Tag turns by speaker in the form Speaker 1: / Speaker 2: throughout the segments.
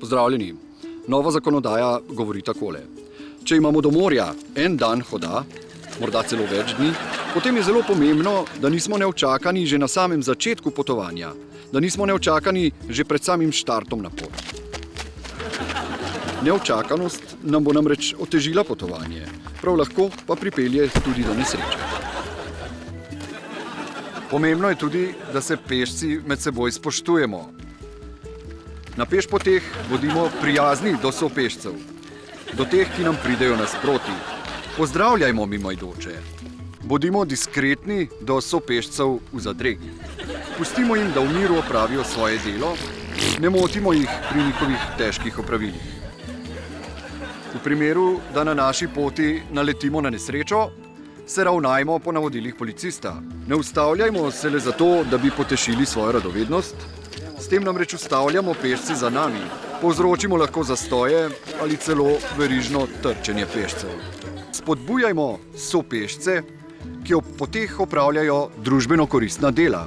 Speaker 1: Pozdravljeni. Nova zakonodaja govori takole. Če imamo do morja en dan hoda, morda celo več dni, potem je zelo pomembno, da nismo neučakani že na samem začetku potovanja, da nismo neučakani že pred samim štartom na pot. Neučakanost nam bo namreč otežila potovanje, prav lahko pa pripelje tudi do nesreče. Pomembno je tudi, da se pešci med seboj spoštujemo. Na pešpoteh bodimo prijazni do sopešcev, do teh, ki nam pridejo nasproti. Pozdravljajmo mimoidoče. Bodimo diskretni do sopešcev v zadregi. Pustimo jim, da v miru opravijo svoje delo, ne motimo jih pri njihovih težkih opravilih. V primeru, da na naši poti naletimo na nesrečo, se ravnajmo po navodilih policista. Ne ustavljajmo se le zato, da bi potešili svojo radovednost. S tem namreč ustavljamo pešci za nami. Povzročimo lahko zastoje ali celo verižno trčenje pešcev. Spodbujajmo sopešce, ki ob poteh opravljajo družbeno koristna dela.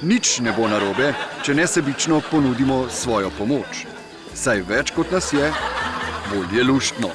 Speaker 1: Nič ne bo narobe, če nesebično ponudimo svojo pomoč. Saj več kot nas je, bolj je luštno.